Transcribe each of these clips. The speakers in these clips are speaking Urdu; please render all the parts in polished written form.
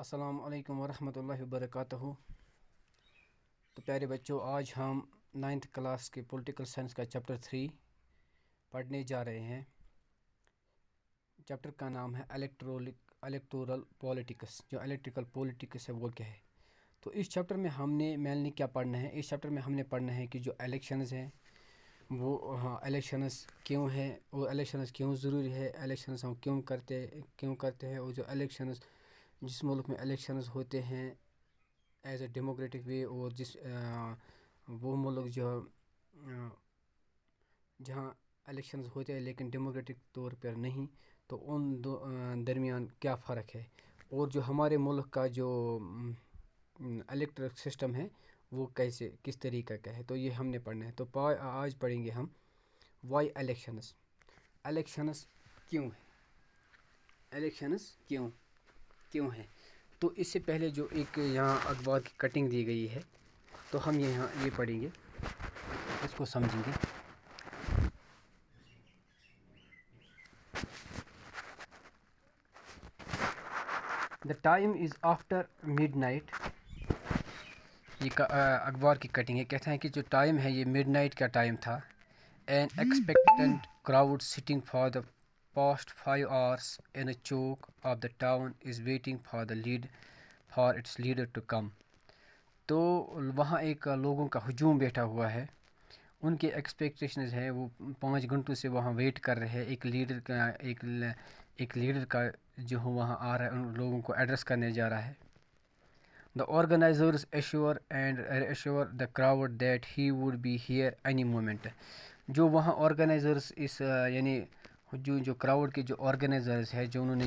السلام علیکم ورحمۃ اللہ وبرکاتہ۔ تو پیارے بچوں، آج ہم 9th کلاس کے پولیٹیکل سائنس کا چیپٹر 3 پڑھنے جا رہے ہیں۔ چیپٹر کا نام ہے الیکٹورل پولیٹکس۔ جو الیکٹریکل پولیٹکس ہے وہ کیا ہے؟ تو اس چیپٹر میں ہم نے مینلی کیا پڑھنا ہے؟ اس چیپٹر میں ہم نے پڑھنا ہے کہ جو الیکشنز ہیں وہ الیکشنز کیوں ہیں اور الیکشنز کیوں ضروری ہے، الیکشنز ہم کیوں کرتے ہیں، اور جو الیکشنز جس ملک میں الیکشنز ہوتے ہیں ایز اے ڈیموکریٹک وے، اور وہ ملک جہاں الیکشنز ہوتے ہیں لیکن ڈیموکریٹک طور پر نہیں، تو ان درمیان کیا فرق ہے، اور جو ہمارے ملک کا جو الیکٹرل سسٹم ہے وہ کس طریقہ کا ہے، تو یہ ہم نے پڑھنا ہے۔ تو آج پڑھیں گے ہم وائی الیکشنز کیوں ہے، الیکشنز کیوں ہے۔ تو اس سے پہلے جو ایک یہاں اخبار کی کٹنگ دی گئی ہے تو ہم یہاں یہ پڑھیں گے، اس کو سمجھیں گے۔ The time is after mid night, یہ اخبار کی کٹنگ ہے، کہتے ہیں کہ جو ٹائم ہے یہ مڈ نائٹ کا ٹائم تھا۔ An expectant crowd sitting for the past 5 hours in a choke of the town is waiting for its leader to come۔ تو وہاں ایک لوگوں کا ہجوم بیٹھا ہوا ہے، ان کے ایکسپیکٹیشنز ہیں، وہ 5 گھنٹوں سے وہاں ویٹ کر رہے ہیں ایک لیڈر کا جو وہاں آ رہا ہے، ان لوگوں کو ایڈریس کرنے جا رہا ہے۔ The organizers assure the crowd that he would be here any moment۔ جو وہاں آرگنائزرز یعنی جو کراؤڈ کے جو آرگنائزرز ہے، جو انہوں نے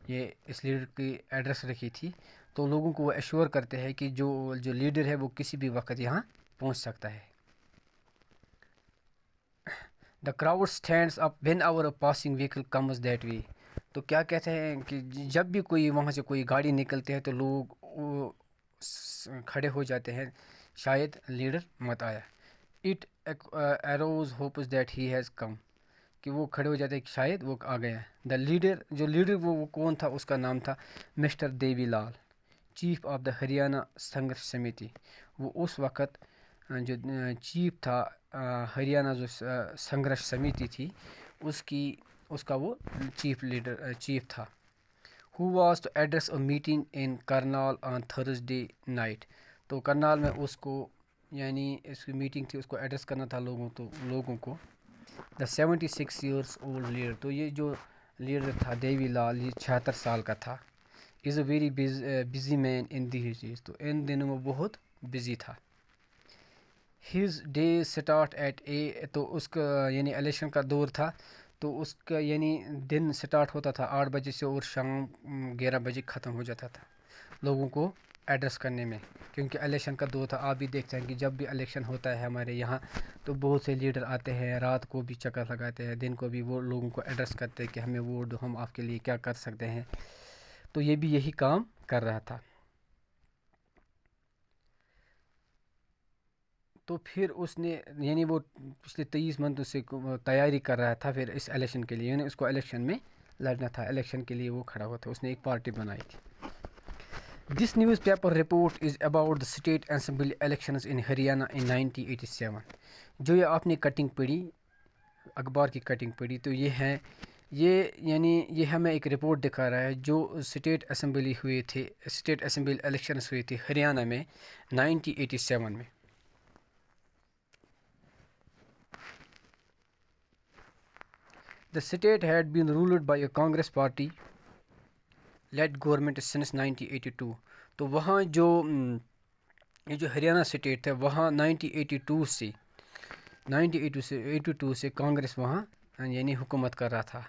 یہ اس لیڈر کی ایڈریس رکھی تھی، تو لوگوں کو وہ ایشور کرتے ہیں کہ جو لیڈر ہے وہ کسی بھی وقت یہاں پہنچ سکتا ہے۔ The crowd stands up whenever a passing vehicle comes that way۔ تو کیا کہتے ہیں کہ جب بھی وہاں سے کوئی گاڑی نکلتی ہے تو لوگ کھڑے ہو جاتے ہیں، شاید لیڈر مت آیا۔ It arose hopes that he has come، کہ وہ کھڑے ہو جاتے ہیں کہ شاید وہ آ گیا۔ جو لیڈر وہ کون تھا، اس کا نام تھا mister Devi Lal, chief of the Haryana سنگھرش سمیتی۔ وہ اس وقت جو چیف تھا ہریانہ جو سنگھرش سمیتی تھی، اس کا وہ چیف تھا۔ Who was to address a meeting in Karnal on Thursday night۔ تو کرنال میں اس کی میٹنگ تھی، اس کو ایڈریس کرنا تھا لوگوں کو۔ The 76 years old leader، تو یہ جو لیڈر تھا دیوی لال، یہ 76 سال کا تھا۔ is a very busy man in these days، تو ان دنوں میں بہت بزی تھا۔ his days start at تو اس کا یعنی الیکشن کا دور تھا، تو اس کا دن سٹارٹ ہوتا تھا 8 بجے سے اور شام 11 بجے ختم ہو جاتا تھا لوگوں کو ایڈریس کرنے میں، کیونکہ الیکشن کا دور تھا۔ آپ بھی دیکھتے ہیں کہ جب بھی الیکشن ہوتا ہے ہمارے یہاں تو بہت سے لیڈر آتے ہیں، رات کو بھی چکر لگاتے ہیں، دن کو بھی وہ لوگوں کو ایڈریس کرتے ہیں کہ ہمیں ووٹ دو، ہم آپ کے لیے کیا کر سکتے ہیں۔ تو یہ بھی یہی کام کر رہا تھا۔ تو پھر اس نے وہ پچھلے 23 منتھوں سے تیاری کر رہا تھا پھر اس الیکشن کے لیے، اس کو الیکشن میں لڑنا تھا، الیکشن کے لیے وہ کھڑا ہوا تھا، اس نے ایک پارٹی بنائی تھی۔ This newspaper report is about the state assembly elections in Haryana in 1987۔ جو یہ آپ نے کٹنگ پڑھی، اخبار کی کٹنگ پڑھی، تو یہ ہمیں ایک رپورٹ دکھا رہا ہے جو اسٹیٹ اسمبلی الیکشنز ہوئے تھے ہریانہ میں 1987 میں۔ The state had been ruled by a Congress party led government since 1982۔ تو وہاں یہ جو ہریانہ اسٹیٹ ہے، وہاں 1982 سے کانگریس وہاں حکومت کر رہا تھا۔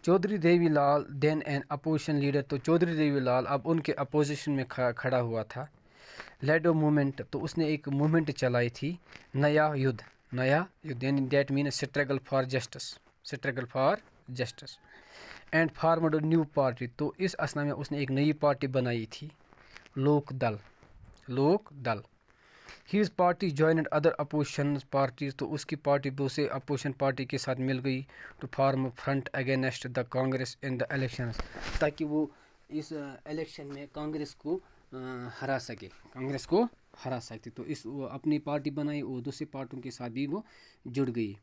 چودھری دیوی لال دین این اپوزیشن لیڈر، تو چودھری دیوی لال اب ان کے اپوزیشن میں کھڑا ہوا تھا۔ لیڈو موومنٹ، تو اس نے ایک موومنٹ چلائی تھی، نیا یدھ that man struggle for justice and formed a new party. تو اس اسنا میں اس نے ایک نئی پارٹی بنائی تھی، لوک دل۔ Has party joined other opposition parties, تو اس کی پارٹی دوسرے اپوزیشن پارٹی کے ساتھ مل گئی to form front against the Congress in the elections, تاکہ وہ اس الیکشن میں کانگریس کو ہرا سکے، کانگریس کو ہرا سکتے. تو اس وہ اپنی پارٹی بنائی اور دوسری پارٹیوں کے ساتھ بھی وہ جڑ گئی.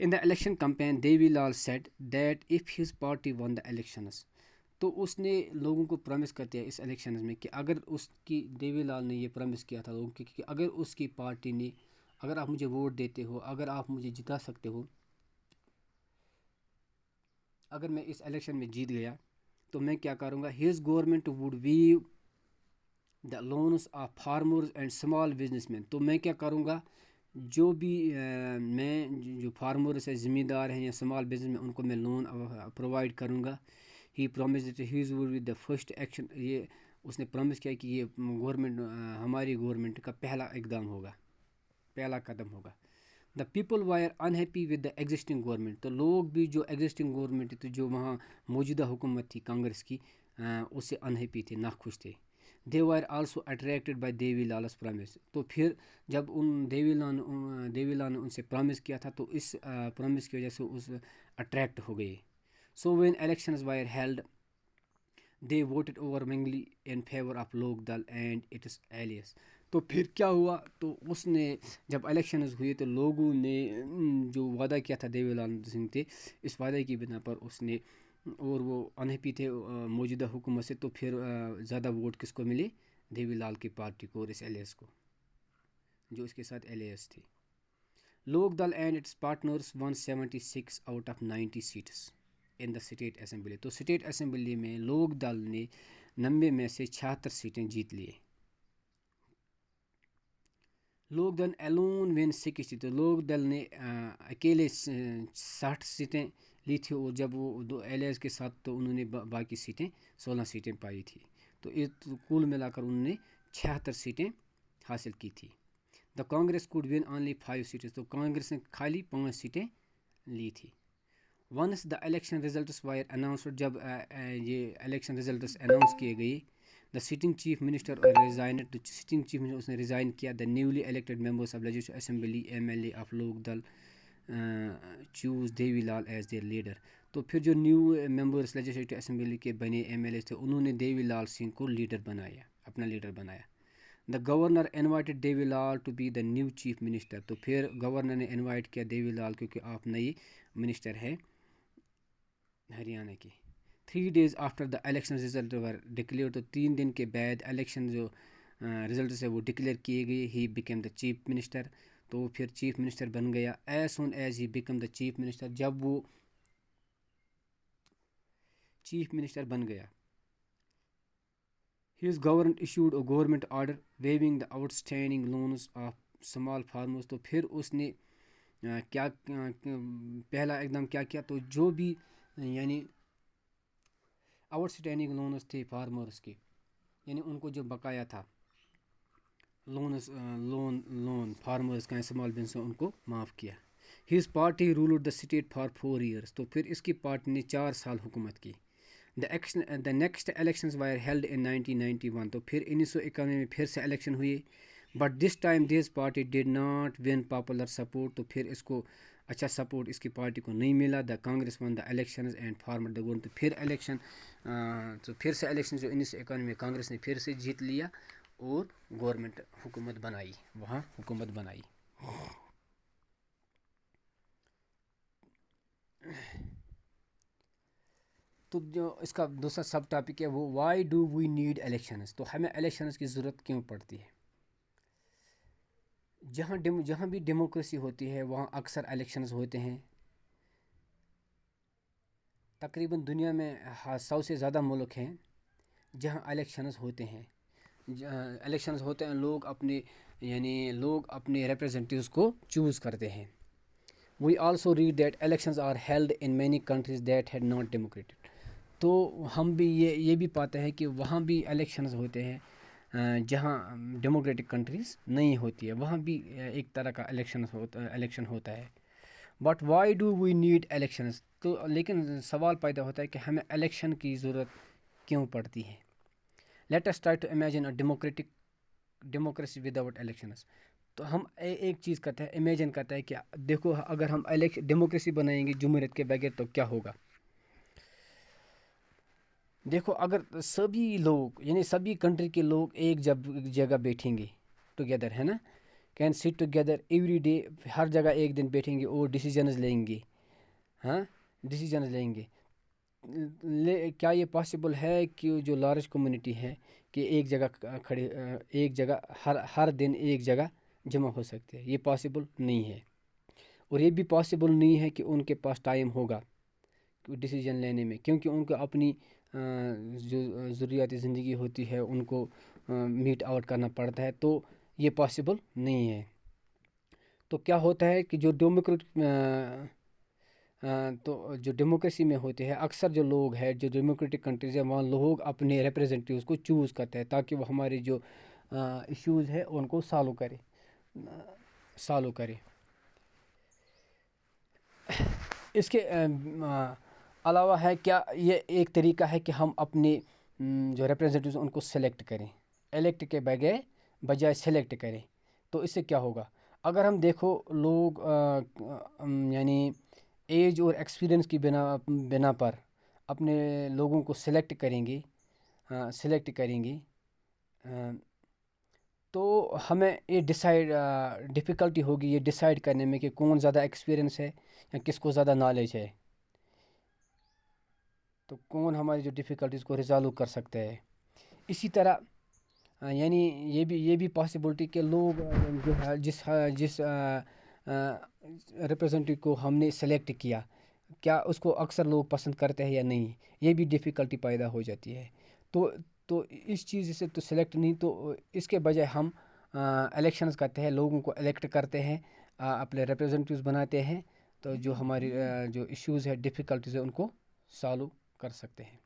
In the election campaign, Devi Lal said that if his party won the elections، تو اس نے لوگوں کو پرومس کر دیا اس الیکشنز میں کہ اگر اس کی، دیوی لال نے یہ پرومس کیا تھا لوگوں کو کہ اگر اس کی پارٹی نے، اگر آپ مجھے ووٹ دیتے ہو، اگر آپ مجھے جتا سکتے ہو، اگر میں اس الیکشن میں جیت گیا تو میں کیا کروں گا. His government would waive the loans of farmers and small businessman, تو میں کیا کروں گا، جو بھی میں جو فارمرز ہیں، زمیندار ہیں یا اسمال بزنس میں، ان کو میں لون پرووائڈ کروں گا. He promise his would be the first action, یہ اس نے پرومس کیا کہ یہ گورنمنٹ، ہماری گورنمنٹ کا پہلا اقدام ہوگا، پہلا قدم ہوگا. The people wire unhappy with the existing government, تو لوگ بھی جو ایگزسٹنگ گورنمنٹ تھی، جو وہاں موجودہ حکومت تھی کانگریس کی، اس سے انہیپی تھے، ناخوش تھے. They were also attracted by Devi Lal's promise, تو پھر جب ان دیوی لال نے ان سے پرومس کیا تھا تو اس پرومس کی وجہ سے اس اٹریکٹ ہو گئے. So when elections were held they voted overwhelmingly in favour of Lok Dal and it's alias, تو پھر کیا ہوا، تو اس نے جب الیکشنز ہوئے تو لوگوں نے جو وعدہ کیا تھا دیوی لال سنگھ تھے، اس وعدے کی بنا پر اس نے، اور وہ انہیپی تھے موجودہ حکومت سے، تو پھر زیادہ ووٹ کس کو ملے، دیوی لال کی پارٹی کو اور اس ایلیس کو، جو اس کے ساتھ ایلیس تھی. Lok Dal and its partners 176 out of 90 seats in the state assembly, تو اسٹیٹ اسمبلی میں لوک دل نے 90 میں سے 76 سیٹیں جیت لیے. لوک دل alone win 60، تو لوک دل نے اکیلے 60 سیٹیں لی تھی، اور جب وہ دو ایلیز کے ساتھ تو انہوں نے باقی سیٹیں 16 سیٹیں پائی تھی، تو کل ملا کر انہوں نے 76 سیٹیں حاصل کی تھی. The Congress could win only 5 seats, تو کانگریس نے خالی 5 سیٹیں لی تھی. Once the election results were announced, جب یہ الیکشن ریزلٹس اناؤنس کیے گئے، the sitting chief minister resigned, تو سٹنگ چیف منسٹر اس نے ریزائن کیا. The newly elected members of legislative assembly M L A of Lok Dal chose Devi Lal as their leader, تو پھر جو نیو ممبرس لیجسلیٹو اسمبلی کے بنے ایم ایل اے تھے، انہوں نے دیوی لال سنگھ کو لیڈر بنایا، اپنا لیڈر بنایا. دا governor invited Devi Lal to be the new chief minister, تو پھر گورنر نے انوائٹ کیا دیوی لال کیونکہ آپ نئی منسٹر ہیں ہریانہ کی. 3 days after the election result were declare, تو 3 دن کے بعد الیکشن جو ریزلٹس ہے وہ ڈکلیئر کیے گئے. He became the chief minister, تو وہ پھر چیف منسٹر بن گیا. As soon as he became the chief minister, جب وہ چیف منسٹر بن گیا، his government issued a government order waiving the outstanding loans of small farmers, تو پھر اس نے کیا پہلا اقدام کیا کیا، تو جو بھی یعنی آؤٹ اسٹینڈنگ لونز تھے فارمرز کے، یعنی ان کو جو بقایا تھا لون فارمرز کا اسمال بزنس، ان کو معاف کیا. His party ruled the state for 4 years، تو پھر اس کی پارٹی نے 4 سال حکومت کی. The next elections were held in 1991، تو پھر 1991 میں پھر سے الیکشن ہوئے. But this time these party did not one popular support, تو پھر اس کو اچھا سپورٹ اس کی پارٹی کو نہیں ملا. The Congress won the elections and formed the government, تو پھر الیکشن تو پھر سے الیکشن جو 1991 میں کانگریس نے پھر سے جیت لیا اور گورنمنٹ حکومت بنائی، وہاں حکومت بنائی. تو جو اس کا دوسرا سب ٹاپک ہے وہ why do we need elections, تو ہمیں الیکشنز کی ضرورت کیوں پڑتی ہے. جہاں بھی ڈیموکریسی ہوتی ہے وہاں اکثر الیکشنز ہوتے ہیں. تقریباً دنیا میں 100 سے زیادہ ملک ہیں جہاں الیکشنز ہوتے ہیں. الیکشنز ہوتے ہیں، لوگ اپنے ریپرزنٹیوز کو چوز کرتے ہیں. We also read that elections are held in many countries that had not democratic, تو ہم بھی یہ بھی پاتے ہیں کہ وہاں بھی الیکشنز ہوتے ہیں جہاں ڈیموکریٹک کنٹریز نہیں ہوتی ہے، وہاں بھی ایک طرح کا الیکشن ہوتا ہے. But why do we need elections, تو لیکن سوال پیدا ہوتا ہے کہ ہمیں الیکشن کی ضرورت کیوں پڑتی ہے. Let us try to imagine a democracy without elections. تو ہم ایک چیز کرتے ہیں، امیجن کرتا ہے کہ دیکھو اگر ہم ڈیموکریسی بنائیں گے جمہوریت کے بغیر تو کیا ہوگا. دیکھو اگر سبھی لوگ یعنی سبھی کنٹری کے لوگ ایک جگہ بیٹھیں گے ٹوگیدر، ہے نا، can sit together every day, ہر جگہ ایک دن بیٹھیں گے اور ڈیسیجنز لیں گے. ہاں، ڈیسیجنز لیں گے. کیا یہ پاسبل ہے کہ جو لارج کمیونٹی ہے کہ ایک جگہ ایک جگہ ہر دن ایک جگہ جمع ہو سکتے ہیں؟ یہ پاسبل نہیں ہے. اور یہ بھی پاسبل نہیں ہے کہ ان کے پاس ٹائم ہوگا ڈیسیجن لینے میں، کیونکہ ان کو اپنی جو ضروریات زندگی ہوتی ہے ان کو میٹ آؤٹ کرنا پڑتا ہے. تو یہ پاسبل نہیں ہے. تو کیا ہوتا ہے کہ جو ڈیموکریسی میں ہوتے ہیں، اکثر جو لوگ ہیں جو ڈیموکریٹک کنٹریز ہیں وہاں لوگ اپنے ریپرزنٹیوز کو چوز کرتے ہیں تاکہ وہ ہمارے جو ایشوز ہیں ان کو سالو کرے. اس کے علاوہ ہے کیا یہ ایک طریقہ ہے کہ ہم اپنے جو ریپرزنٹیوز ان کو سلیکٹ کریں، الیکٹ کے بجائے سلیکٹ کریں. تو اس سے کیا ہوگا؟ اگر ہم دیکھو لوگ یعنی ایج اور ایکسپیرئنس کی بنا پر اپنے لوگوں کو سلیکٹ کریں گے تو ہمیں یہ ڈفیکلٹی ہوگی یہ ڈیسائیڈ کرنے میں کہ کون زیادہ ایکسپیرئنس ہے یا کس کو زیادہ نالج ہے. تو کون ہماری جو ڈفیکلٹیز کو ریزالو کر سکتا ہے. اسی طرح یعنی یہ بھی پاسبلٹی کہ لوگ جو ہے جس ریپرزنٹیو کو ہم نے سلیکٹ کیا کیا اس کو اکثر لوگ پسند کرتے ہیں یا نہیں، یہ بھی ڈفیکلٹی پیدا ہو جاتی ہے. تو اس چیز سے تو سلیکٹ نہیں، تو اس کے بجائے ہم الیکشنز کرتے ہیں، لوگوں کو الیکٹ کرتے ہیں، اپنے ریپرزنٹیوز بناتے ہیں، تو جو ہماری جو ایشوز ہے ڈفیکلٹیز ہے ان کو سالو کر سکتے ہیں.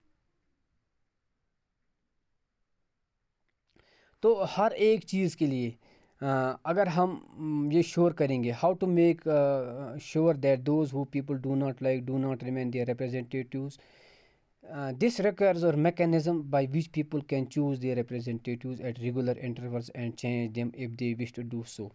تو ہر ایک چیز کے لیے اگر ہم یہ شور کریں گے how to make sure that those who people do not like do not remain their representatives. This requires a mechanism by which people can choose their representatives at regular intervals and change them if they wish to do so.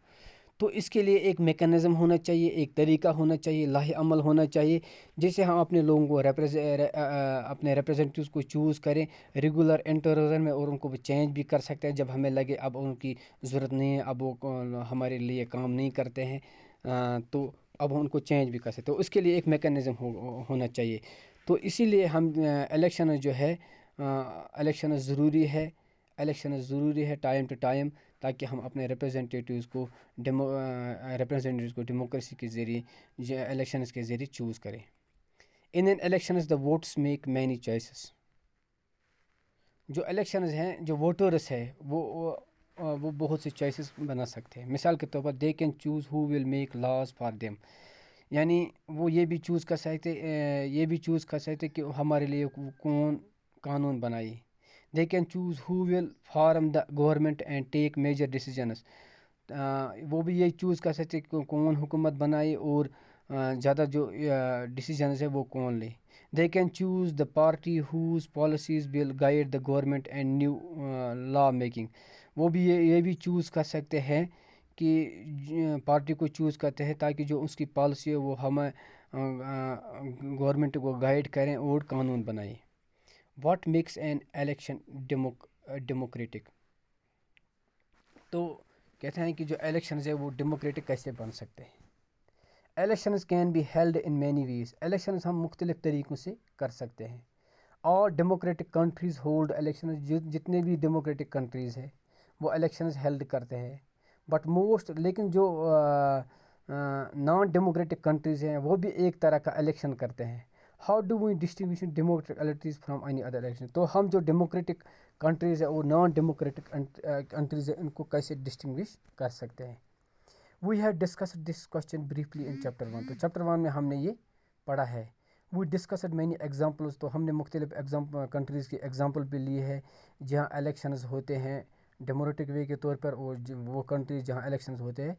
تو اس کے لیے ایک میکانزم ہونا چاہیے، ایک طریقہ ہونا چاہیے، لاہ عمل ہونا چاہیے جس سے ہم اپنے لوگوں کو اپنے ریپرزنٹیوز کو چوز کریں ریگولر انٹرول میں، اور ان کو چینج بھی کر سکتے ہیں جب ہمیں لگے اب ان کی ضرورت نہیں ہے، اب وہ ہمارے لیے کام نہیں کرتے ہیں، تو اب ان کو چینج بھی کر سکتے ہیں. تو اس کے لیے ایک میکانزم ہونا چاہیے. تو اسی لیے ہم الیکشن جو ہے الیکشن ضروری ہے ٹائم ٹو ٹائم، تاکہ ہم اپنے ریپرزنٹیٹیوز کو ڈیموکریسی کے ذریعے الیکشنز کے ذریعے چوز کریں. In elections the votes make many choices. جو الیکشنز ہیں جو ووٹرس ہے وہ بہت سی چوائسز بنا سکتے ہیں. مثال کے طور پر they can choose who will make laws for them, یعنی وہ یہ بھی چوز کر سکتے کہ ہمارے لیے کون قانون بنائے. They can choose who will form the government and take major decisions. وہ بھی یہ چوز کر سکتے کہ کون حکومت بنائے اور زیادہ جو ڈیسیجنز ہے وہ کون لے. They can choose the party whose policies will guide the government and new law making. وہ بھی یہ بھی چوز کر سکتے ہیں کہ پارٹی کو چوز کرتے ہیں تاکہ جو اس کی پالیسی ہے وہ ہمیں گورنمنٹ کو گائیڈ کریں اور قانون بنائیں. What makes an election democratic. تو کہتے ہیں کہ جو الیکشنز ہے وہ ڈیموکریٹک کیسے بن سکتے ہیں. Elections can be held in many ways. Elections ہم مختلف طریقوں سے کر سکتے ہیں. اور ڈیموکریٹک کنٹریز ہولڈ الیکشنز. جتنے بھی ڈیموکریٹک کنٹریز ہیں وہ الیکشنز ہیلڈ کرتے ہیں. بٹ لیکن جو نان ڈیموکریٹک کنٹریز ہیں وہ بھی ایک طرح کا الیکشن کرتے ہیں. How do we distinguish democratic elections from any other election. تو ہم جو ڈیموکریٹک کنٹریز ہیں اور نان ڈیموکریٹک کنٹریز ہیں ان کو کیسے ڈسٹنگوش کر سکتے ہیں. We have discussed this question briefly in chapter 1. تو چیپٹر 1 میں ہم نے یہ پڑھا ہے. We discussed many examples. تو ہم نے مختلف کنٹریز کی ایگزامپل بھی لی ہے جہاں الیکشنز ہوتے ہیں ڈیموکریٹک وے کے طور پر، اور وہ کنٹریز جہاں الیکشنز ہوتے ہیں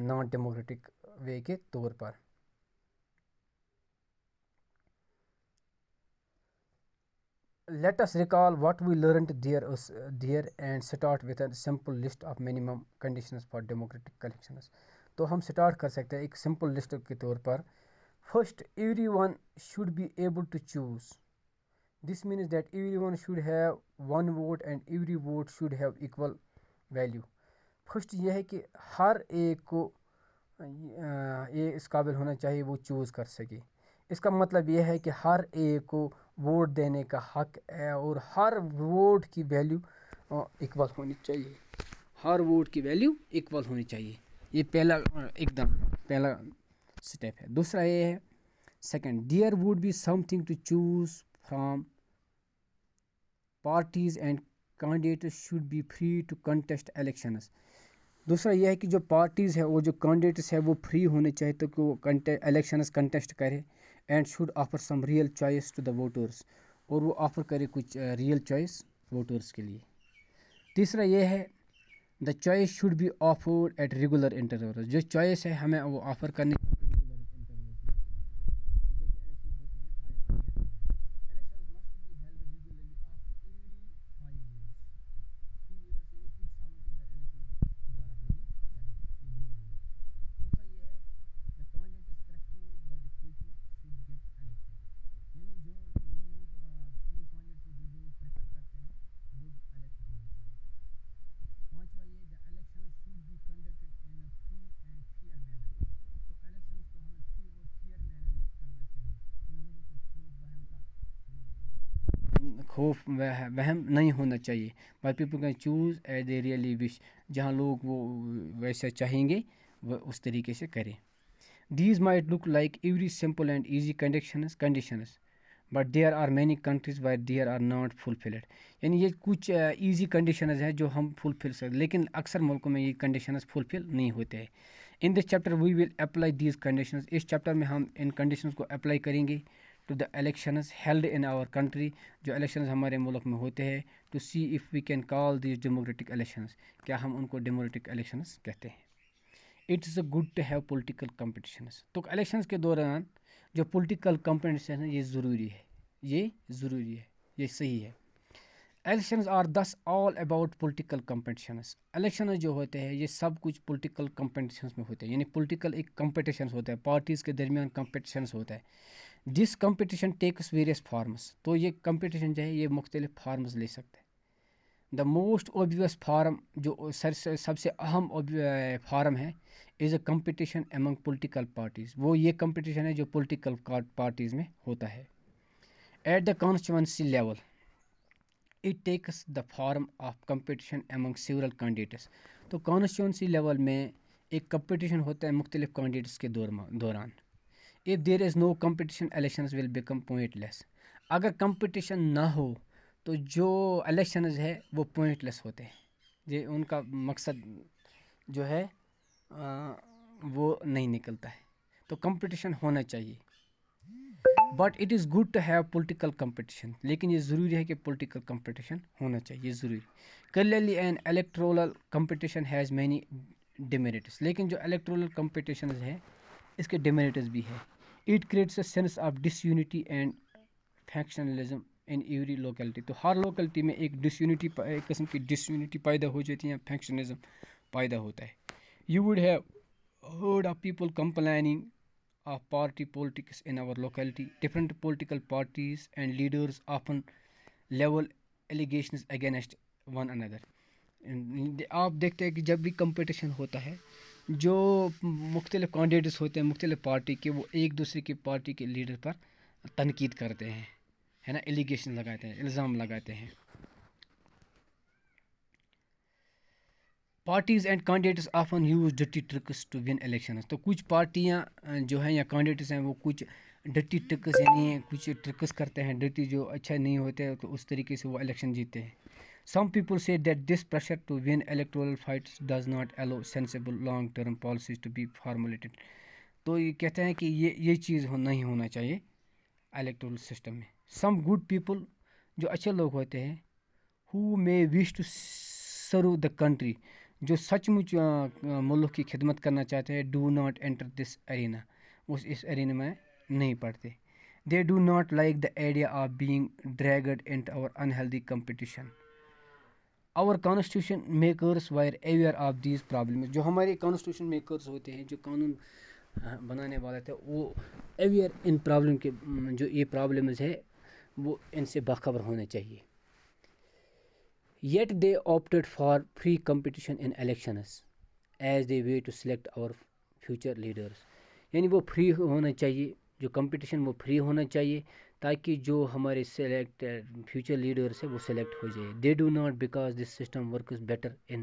نان ڈیموکریٹک وے کے طور پر. Let us recall what we learned there and start with a simple list of minimum conditions for democratic elections. تو ہم اسٹارٹ کر سکتے ہیں ایک سمپل لسٹ کے طور پر. First, everyone should be able to choose. This means that everyone should have one vote and every vote should have equal value. First یہ ہے کہ ہر ایک کو یہ اس قابل ہونا چاہیے وہ چوز کر سکے. اس کا مطلب یہ ہے کہ ہر ایک کو ووٹ دینے کا حق ہے اور ہر ووٹ کی ویلیو ایکول ہونی چاہیے. ہر ووٹ کی ویلیو ایکول ہونی چاہیے. یہ پہلا اسٹیپ ہے. دوسرا یہ ہے second, there would be something to choose from parties and candidates should be free to contest elections. دوسرا یہ ہے کہ جو پارٹیز ہے اور جو کینڈیڈیٹس ہے وہ فری ہونے چاہیے تو کہ وہ الیکشنز کنٹیسٹ کرے. And should offer some real choice to the voters, اور وہ آفر کرے کچھ ریئل چوائس ووٹرس کے لیے. تیسرا یہ ہے the choice should be offered at regular intervals. جو چوائس ہے ہمیں وہ آفر کرنے خوف وہم نہیں ہونا چاہیے. But people can choose as they really wish. جہاں لوگ وہ ویسا چاہیں گے وہ اس طریقے سے کریں. These might look like every simple and easy conditions but there are many countries where there are not fulfilled. یعنی یہ کچھ ایزی کنڈیشنز ہیں جو ہم فلفل سکتے, لیکن اکثر ملکوں میں یہ کنڈیشنز فلفل نہیں ہوتے ہیں. In this chapter we will apply these conditions. اس چیپٹر میں ہم ان کنڈیشنز کو اپلائی کریں گے to the elections held in our country. جو الیکشنز ہمارے ملک میں ہوتے ہیں, to see if we can call these democratic elections. کیا ہم ان کو ڈیموکریٹک الیکشنز کہتے ہیں. It is a good to have political competitions. تو الیکشنز کے دوران جو پولیٹیکل کمپٹیشن ہے یہ ضروری ہے, یہ صحیح ہے. Elections are this all about political competitions. Elections جو ہوتے ہیں یہ سب کچھ پولیٹیکل کمپٹیشنز میں ہوتے ہیں. یعنی پولیٹیکل ایک کمپٹیشنز ہوتا ہے, پارٹیز کے درمیان کمپٹیشنز ہوتا ہے. دس کمپٹیشن ٹیکس ویریس فارمس. تو یہ کمپٹیشن جو ہے یہ مختلف فارمز لے سکتے ہیں. دا موسٹ اوبیس فارم, جو سب سے اہم فارم ہے, is a competition among political parties. وہ یہ کمپٹیشن ہے جو پولیٹیکل پارٹیز میں ہوتا ہے. At the constituency level it takes the form of competition among several candidates. تو کانسٹیچوئنسی لیول میں ایک کمپٹیشن ہوتا ہے مختلف کینڈیڈیٹس کے دوران. if there is no competition elections will become pointless. اگر کمپٹیشن نہ ہو تو جو الیکشنز ہے وہ پوائنٹ لیس ہوتے ہیں. یہ ان کا مقصد جو ہے وہ نہیں نکلتا ہے. تو کمپٹیشن ہونا چاہیے. But it is good to have political competition. لیکن یہ ضروری ہے کہ پولیٹیکل کمپٹیشن ہونا چاہیے, یہ ضروری. Clearly an electoral competition has many demerits. لیکن جو الیکٹورل کمپٹیشنز ہے اس کے ڈیمیرٹس بھی ہے. It creates a sense of disunity and factionalism in every locality. تو ہر لوکیلٹی میں ایک ایک قسم کی ڈس یونٹی پیدا ہو جاتی ہے یا فیکشنلزم پیدا ہوتا ہے. You would have heard of people complaining of party politics in our locality. Different political parties and leaders often level allegations against one another. آپ دیکھتے ہیں کہ جب بھی کمپٹیشن ہوتا ہے جو مختلف کینڈیڈیٹس ہوتے ہیں مختلف پارٹی کے, وہ ایک دوسرے کی پارٹی کے لیڈر پر تنقید کرتے ہیں, ہے نا, ایلیگیشن لگاتے ہیں, الزام لگاتے ہیں. Parties and candidates often use dirty tricks to win elections. تو کچھ پارٹیاں جو ہیں یا کینڈیڈیٹس ہیں وہ کچھ ڈرٹی ٹرکس یعنی کچھ ٹرکس کرتے ہیں, ڈرٹی جو اچھا نہیں ہوتے تو اس طریقے سے وہ الیکشن جیتے ہیں. Some people say that this pressure to win electoral fights does not allow sensible long term policies to be formulated. تو یہ کہتے ہیں کہ یہ چیز نہیں ہونا چاہیے الیکٹورل سسٹم میں. سم گڈ پیپل, جو اچھے لوگ ہوتے ہیں, ہو مے wish to serve the country, جو سچ مچ ملک کی خدمت کرنا چاہتے ہیں, do not enter this arena. اس ارینا میں نہیں پڑھتے. They do not like the idea of being dragged into our unhealthy competition. Our constitution makers were aware of these problems. جو ہمارے constitution makers ہوتے ہیں، جو قانون بنانے والے تھے، وہ اویئر ان پرابلم کے، جو یہ پرابلمز ہے وہ ان سے باخبر ہونا چاہیے. Yet they opted for free competition in elections as they way to select our future leaders. یعنی وہ فری ہونا چاہیے، جو کمپٹیشن وہ فری ہونا چاہیے تاکہ جو ہمارے سلیکٹ فیوچر لیڈرس ہیں وہ سلیکٹ ہو جائے. They do not because this system works better in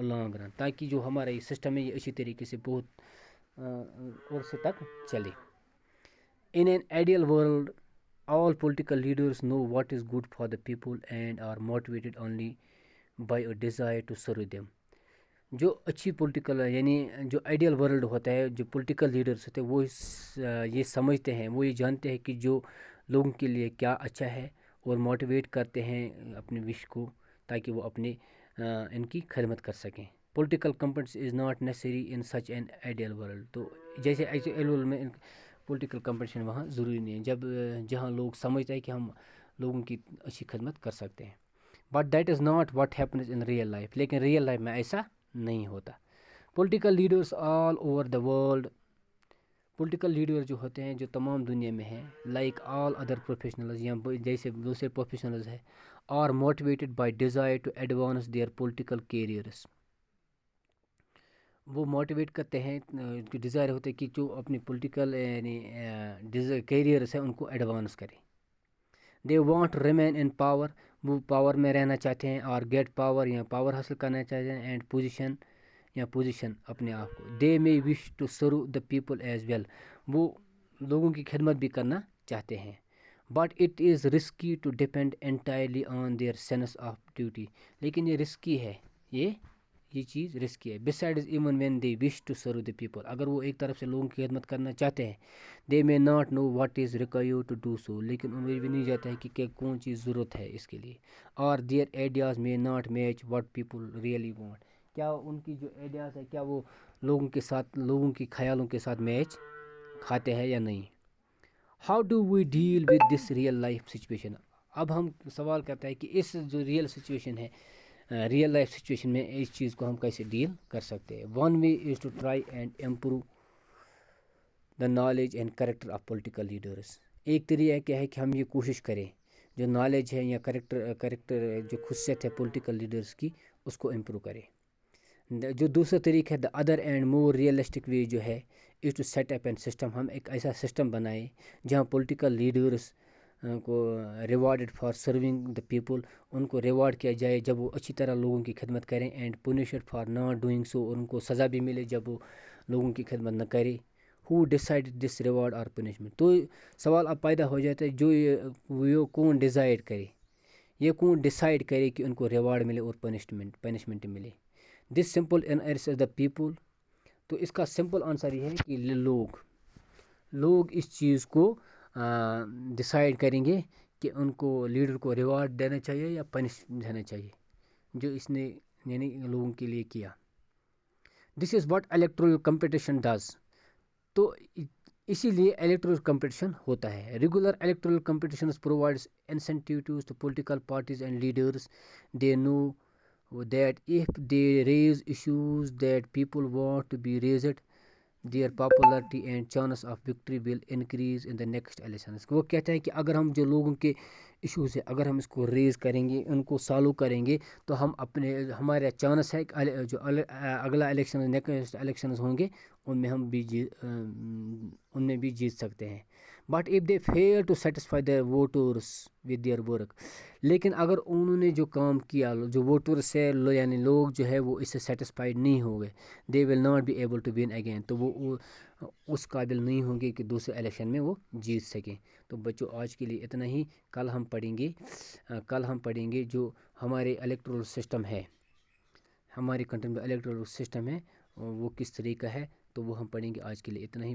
long run, تاکہ جو ہمارا یہ سسٹم ہے یہ اچھی طریقے سے بہت عرصے تک چلے. In an ideal world, all political leaders know what is good for the people and are motivated only by a desire to serve them. جو اچھی پولیٹیکل یعنی جو آئیڈیل ورلڈ ہوتا ہے، جو پولیٹیکل لیڈرس ہوتے ہیں وہ یہ سمجھتے ہیں، وہ یہ جانتے ہیں کہ جو لوگوں کے لیے کیا اچھا ہے، اور موٹیویٹ کرتے ہیں اپنے وش کو تاکہ وہ اپنے ان کی خدمت کر سکیں. Political competition is not necessary in such an ideal world. تو جیسے آئیڈیل ورلڈ میں پولیٹیکل کمپٹیشن وہاں ضروری نہیں ہے، جہاں لوگ سمجھتے ہیں کہ ہم لوگوں کی اچھی خدمت کر سکتے ہیں. But that is not what happens in real life. لیکن ریئل لائف میں ایسا نہیں ہوتا. Political leaders all over the world, political leader جو ہوتے ہیں جو تمام دنیا میں ہیں، لائک آل ادر پروفیشنلز یا جیسے دوسرے پروفیشنلز ہیں، are motivated by desire to advance their political careers. وہ موٹیویٹ کرتے ہیں، ڈیزائر ہوتے ہیں کہ جو اپنی پولیٹیکل یعنی کیریئرس ہیں ان کو ایڈوانس کریں. They want remain in power, وہ پاور میں رہنا چاہتے ہیں، اور گیٹ پاور یا پاور حاصل کرنا چاہتے ہیں، اینڈ پوزیشن اپنے آپ کو. They may wish to serve the people as well, وہ لوگوں کی خدمت بھی کرنا چاہتے ہیں. But it is risky to depend entirely on their sense of duty. لیکن یہ رسکی ہے، یہ چیز رسکی ہے. Besides even when they wish to serve the people, اگر وہ ایک طرف سے لوگوں کی خدمت کرنا چاہتے ہیں، they may not know what is required to do so, لیکن انہیں بھی نہیں جاتا ہے کہ کون چیز ضرورت ہے اس کے لیے. اور their ideas may not match what people really want, کیا ان کی جو آئیڈیاز ہے کیا وہ لوگوں کے ساتھ، لوگوں کی خیالوں کے ساتھ میچ کھاتے ہیں یا نہیں. How do we deal with this real life situation. اب ہم سوال کرتے ہیں کہ اس جو ریئل سچویشن ہے، ریئل لائف سچویشن میں اس چیز کو ہم کیسے ڈیل کر سکتے ہیں. One way is to try and improve the knowledge and character of political leaders. ایک طریقہ کیا ہے کہ ہم یہ کوشش کریں جو نالج ہے یا کریکٹر جو خصوصیت ہے پولیٹیکل لیڈرس کی اس کو امپروو کریں. جو دوسرا طریقہ ہے the other and more realistic way جو ہے is to set up an system. ہم ایک ایسا سسٹم بنائیں جہاں پولیٹیکل لیڈرس کو rewarded for serving the people, ان کو ریوارڈ کیا جائے جب وہ اچھی طرح لوگوں کی خدمت کریں، and punished for not doing so, ان کو سزا بھی ملے جب وہ لوگوں کی خدمت نہ کرے. ہو ڈیسائڈ دس ریوارڈ اور پنشمنٹ. تو سوال اب پیدا ہو جاتا ہے جو یہ کون ڈیسائڈ کرے، یہ کون ڈیسائڈ کرے کہ ان کو ریوارڈ ملے اور پنشمنٹ ملے. This simple answer the people. تو اس کا سمپل آنسر یہ ہے کہ لوگ اس چیز کو ڈیسائیڈ کریں گے کہ ان کو لیڈر کو ریوارڈ دینا چاہیے یا پنش دینا چاہیے جو اس نے یعنی لوگوں کے لیے کیا. This is what electoral competition does. تو اسی لیے الیکٹرل کمپٹیشن ہوتا ہے. Regular electoral competitions provides incentives to political parties and leaders. They know that if they raise issues that people want to be raised, their popularity and chance of victory will increase in the next elections. وہ کہتا ہے کہ اگر ہم جو لوگوں کے ایشوز ہے اگر ہم اس کو ریز کریں گے، ان کو سالو کریں گے، تو ہم ہمارا چانس ہے جو اگلا الیکشن نیکسٹ الیکشنز ہوں گے ان میں ہم بھی جیت سکتے ہیں. But if they fail to satisfy their voters with their work. لیکن اگر انہوں نے جو کام کیا، جو ووٹرس ہے یعنی لوگ جو ہے وہ اس سے سیٹسفائیڈ نہیں ہو گئے، they will not be able to win again. تو وہ اس قابل نہیں ہوں گے کہ دوسرے الیکشن میں وہ جیت سکیں. تو بچوں آج کے لیے اتنا ہی. کل ہم پڑھیں گے جو ہمارے الیکٹرل سسٹم ہے، ہماری کنٹری میں الیکٹرل سسٹم ہے وہ کس طریقہ ہے، تو وہ ہم پڑھیں گے. آج کے لیے اتنا ہی.